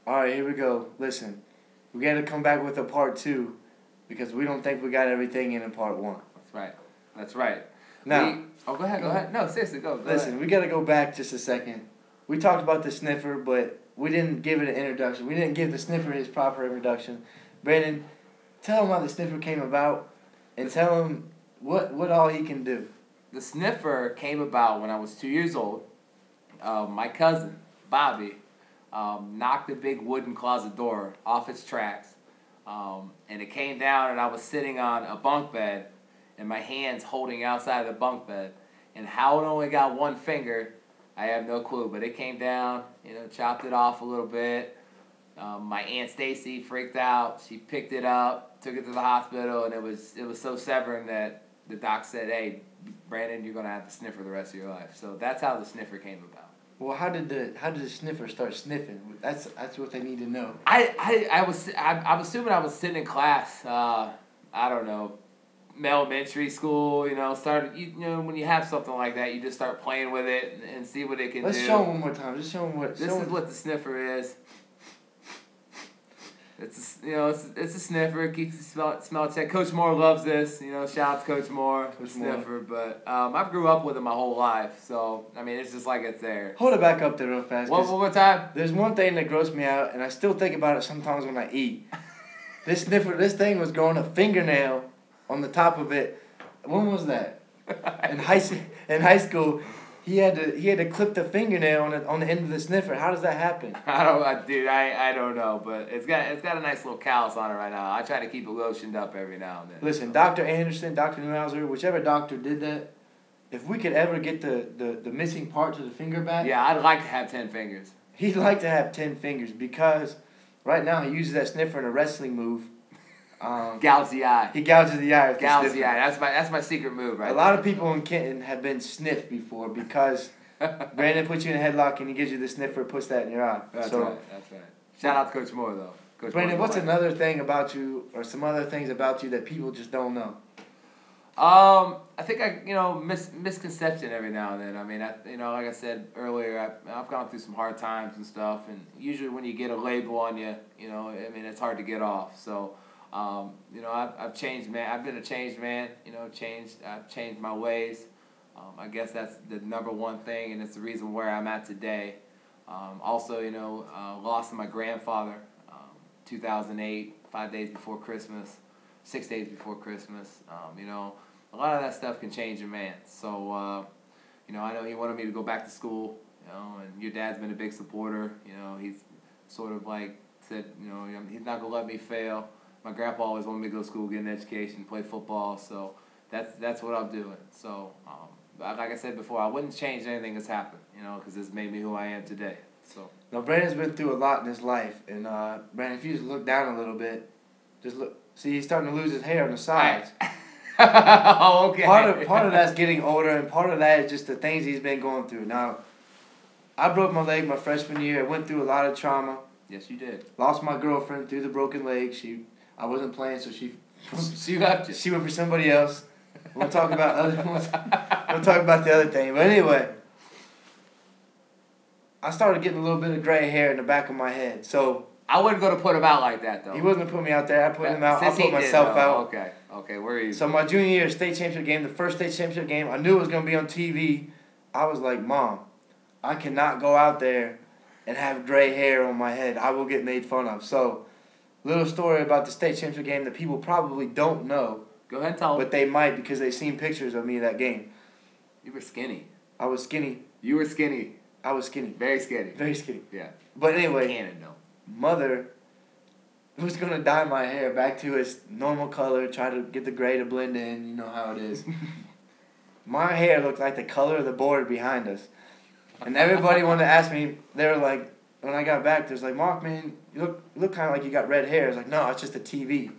All right, here we go. Listen, we got to come back with a part 2 because we don't think we got everything in part 1. That's right. That's right. Now, Go ahead. No, seriously, go listen, ahead. we got to go back just a second. We talked about the sniffer, but we didn't give it an introduction. We didn't give the sniffer his proper introduction. Brandon, tell him how the sniffer came about and tell him what all he can do. The sniffer came about when I was 2 years old. My cousin, Bobby, knocked the big wooden closet door off its tracks. And it came down, and I was sitting on a bunk bed, and my hands holding outside of the bunk bed. And how it only got one finger, I have no clue. But it came down, chopped it off a little bit. My Aunt Stacy freaked out. She picked it up, took it to the hospital, and it was so severing that the doc said, "Hey, Brandon, you're gonna have to sniffer the rest of your life." So that's how the sniffer came about. Well, how did the sniffer start sniffing? That's what they need to know. I'm assuming I was sitting in class. I don't know, elementary school. Started. When you have something like that, you just start playing with it and see what it can do. Let's show them one more time. Just show them what. This is what the sniffer is. It's a sniffer. It keeps the smell check. Coach Moore loves this. Shout out to Coach Moore, sniffer. But I grew up with it my whole life, so I mean it's just like it's there. Hold it back up there real fast. One more time. There's one thing that grossed me out, and I still think about it sometimes when I eat. This thing was growing a fingernail on the top of it. When was that? In high school. He had to clip the fingernail on the end of the sniffer. How does that happen? I don't know, but it's got a nice little callus on it right now. I try to keep it lotioned up every now and then. Listen, Dr. Anderson, Dr. Neuhauser, whichever doctor did that, if we could ever get the missing part to the finger back. Yeah, I'd like to have 10 fingers. He'd like to have 10 fingers because right now he uses that sniffer in a wrestling move. Gouge the eye. He gouges the eye. Gouge the eye. That's my secret move, right? A lot of people in Kenton have been sniffed before because Brandon puts you in a headlock and he gives you the sniffer, puts that in your eye. That's right. Shout out to Coach Moore though. Brandon, what's another thing about you, or some other things about you that people just don't know? I think misconception every now and then. I mean, like I said earlier, I've gone through some hard times and stuff, and usually when you get a label on you, it's hard to get off. So. I've changed, man. I've been a changed man. I've changed my ways. I guess that's the number one thing, and it's the reason where I'm at today. Also, loss of my grandfather, 2008, 5 days before Christmas, 6 days before Christmas. A lot of that stuff can change a man. So, I know he wanted me to go back to school. And your dad's been a big supporter. He's sort of like said, he's not gonna let me fail. My grandpa always wanted me to go to school, get an education, play football, so that's what I'm doing. So, like I said before, I wouldn't change anything that's happened, because it's made me who I am today. So. Now, Brandon's been through a lot in his life, and Brandon, if you just look down a little bit, just look. See, he's starting to lose his hair on the sides. Oh, okay. Part of that's getting older, and part of that is just the things he's been going through. Now, I broke my leg my freshman year. I went through a lot of trauma. Yes, you did. Lost my girlfriend through the broken leg. I wasn't playing, so she left you. She went for somebody else. We'll talk about the other thing. But anyway, I started getting a little bit of gray hair in the back of my head. So I wasn't going to put him out like that, though. He wasn't putting me out there. I put him out. I put myself out. Okay. Where are you? So my junior year state championship game, the first state championship game, I knew it was going to be on TV. I was like, Mom, I cannot go out there and have gray hair on my head. I will get made fun of. So. Little story about the state championship game that people probably don't know. Go ahead and tell them. But they might because they've seen pictures of me that game. You were skinny. I was skinny. You were skinny. I was skinny. Very skinny. Very skinny. Yeah. But anyway, Cannon, though. Mother was going to dye my hair back to its normal color, try to get the gray to blend in. You know how it is. My hair looked like the color of the board behind us. And everybody wanted to ask me, they were like, when I got back, there's like, Mauk, man, you look kind of like you got red hair. I was like, no, it's just a TV.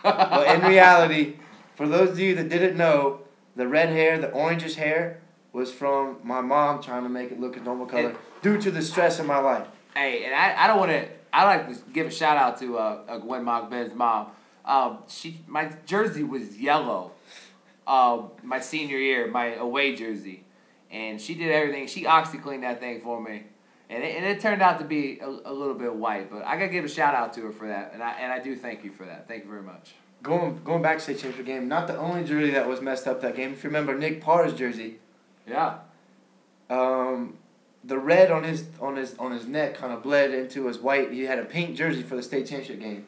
But in reality, for those of you that didn't know, the red hair, the orangish hair, was from my mom trying to make it look a normal color due to the stress in my life. Hey, and I like to give a shout out to Gwen Mauk Ben's mom. My jersey was yellow. My senior year, my away jersey, and she did everything. She OxyCleaned that thing for me. And it turned out to be a little bit white, but I gotta give a shout out to her for that, and I do thank you for that. Thank you very much. Going back to the state championship game, not the only jersey that was messed up that game. If you remember Nick Parr's jersey, Yeah. the red on his neck kind of bled into his white. He had a pink jersey for the state championship game.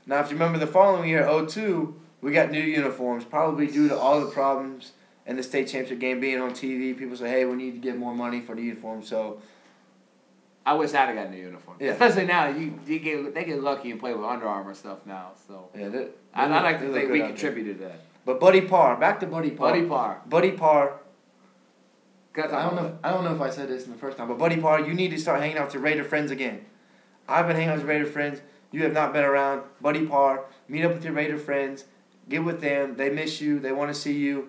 Now, if you remember the following year, 2002, we got new uniforms, probably due to all the problems in the state championship game being on TV. People say, hey, we need to get more money for the uniform. So I wish I'd have got a new uniform. Yeah. Especially now, they get lucky and play with Under Armour stuff now. So yeah, I'd like to think we contributed to that. But Buddy Parr, back to Buddy Parr. Buddy Parr. I don't know if I said this in the first time, but Buddy Parr, you need to start hanging out with your Raider friends again. I've been hanging out with Raider friends. You have not been around. Buddy Parr, meet up with your Raider friends. Get with them. They miss you. They want to see you.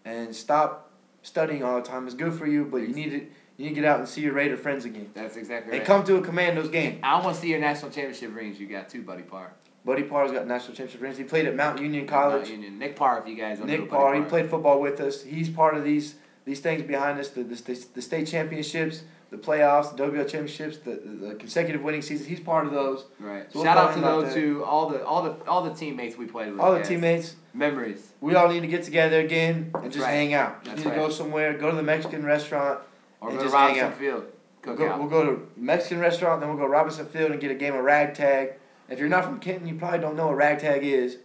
And stop studying all the time. It's good for you, but you need to get out and see your Raider friends again. That's exactly right. And come to a Commandos game. I want to see your national championship rings you got too, Buddy Parr. Buddy Parr's got national championship rings. He played at Mount Union College. Mount Union. Nick Parr, if you guys don't know. Nick Parr, he played football with us. He's part of these things behind us, the state championships, the playoffs, the WBL championships, the consecutive winning seasons. He's part of those. Right. So shout out to those to all the teammates we played with. All the teammates. Memories. We all need to get together again and just hang out. Just need to go somewhere, go to the Mexican restaurant, or and go just to hang Robinson out. Field. We'll go to Mexican restaurant, then we'll go to Robinson Field and get a game of ragtag. If you're not from Kenton, you probably don't know what ragtag is.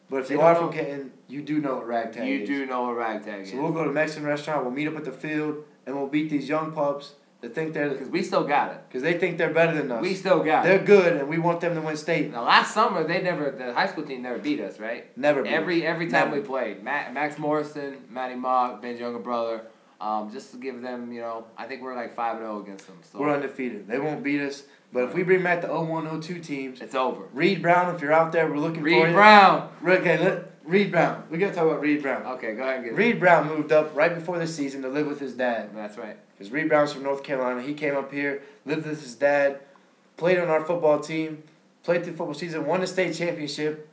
But if you are from Kenton, you do know what ragtag is. You do know what ragtag is. So we'll go to the Mexican restaurant, we'll meet up at the field, and we'll beat these young pups that think they're... Because we still got it. Because they think they're better than us. We still got They're it. good, and we want them to win state. Now, last summer, the high school team never beat us, right? Never beat us. Every time we played. Max Morrison, Matty Mauk, Ben's younger brother, just to give them, I think we're like 5-0 against them. So. We're undefeated. They won't beat us. But if we bring back the 01-02 teams... It's over. Reed Brown, if you're out there, we're looking for you. Reed Brown. Okay, Reed Brown. We got to talk about Reed Brown. Okay, go ahead and get it. Reed Brown moved up right before the season to live with his dad. That's right. Because Reed Brown's from North Carolina. He came up here, lived with his dad, played on our football team, played through football season, won the state championship.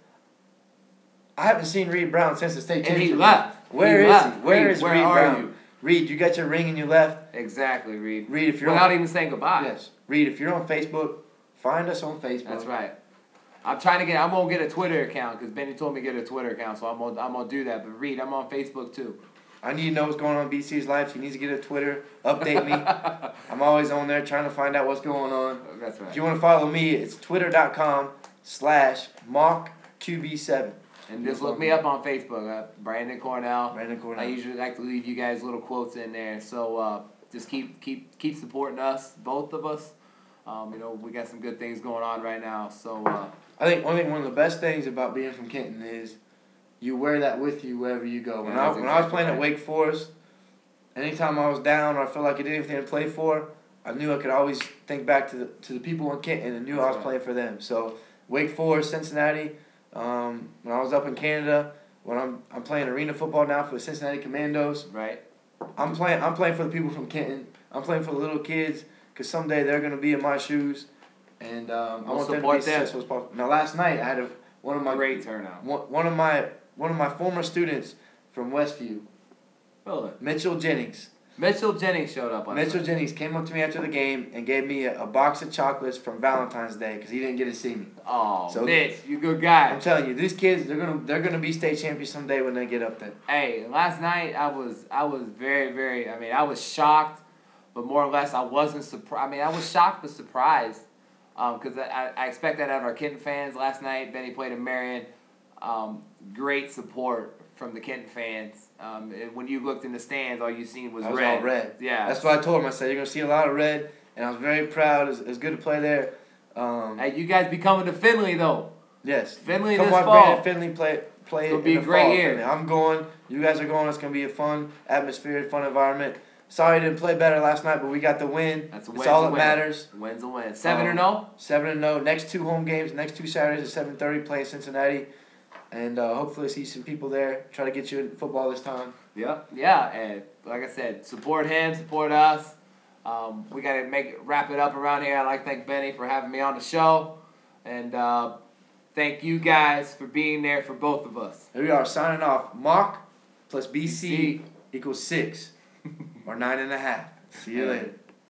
I haven't seen Reed Brown since the state championship. And he left. Where is he? Where is Reed Brown? You? Reed, you got your ring and you left. Exactly, Reed. Reed, if you're without even saying goodbye. Yes. Reed, if you're on Facebook, find us on Facebook. That's right. I'm gonna get a Twitter account because Benny told me to get a Twitter account, so I'm gonna do that. But Reed, I'm on Facebook too. I need to know what's going on in BC's life. He needs to get a Twitter, update me. I'm always on there trying to find out what's going on. That's right. If you want to follow me, it's twitter.com/MaukQB7. And just look me up on Facebook, Brandon Cornell. Brandon Cornell. I usually like to leave you guys little quotes in there. So just keep supporting us, both of us. We got some good things going on right now. So I think one of the best things about being from Kenton is you wear that with you wherever you go. When I was playing at Wake Forest, anytime I was down or I felt like I didn't have anything to play for, I knew I could always think back to the people in Kenton and knew I was playing for them. So Wake Forest, Cincinnati. When I was up in Canada, when I'm playing arena football now for the Cincinnati Commandos. Right. I'm playing for the people from Kenton. I'm playing for the little kids because someday they're gonna be in my shoes, and I want them to be successful as possible. Now last night I had one of my great turnout. One of my former students from Westview, Mitchell Jennings. Mitchell Jennings showed up. Mitchell Jennings came up to me after the game and gave me a box of chocolates from Valentine's Day because he didn't get to see me. Oh, so, Mitch, you good guy. I'm telling you, these kids they're gonna be state champions someday when they get up there. Hey, last night I was very, very. I mean, I was shocked, but more or less I wasn't surprised. I mean, I was shocked but surprised, because I expect that out of our Kenton fans. Last night, Benny played in Marion. Great support from the Kenton fans. When you looked in the stands, all you seen was red. All red. Yeah. That's what I told him. I said, you're going to see a lot of red, and I was very proud. It's good to play there. Hey, you guys be coming to Findlay, though. Yes. Findlay Come this watch fall. Brandon Findlay play It'll in be the a great fall. year. I'm going. You guys are going. It's going to be a fun atmosphere, fun environment. Sorry I didn't play better last night, but we got the win. That's It's all that matters. Win's a win. 7-0? 7-0. Next two home games, next two Saturdays at 7:30, playing Cincinnati. And hopefully see some people there. Try to get you in football this time. Yep. Yeah, and like I said, support him, support us. We got to wrap it up around here. I'd like to thank Benny for having me on the show. And thank you guys for being there for both of us. Here we are, signing off. Mauk plus BC equals 6 or 9.5. See you later.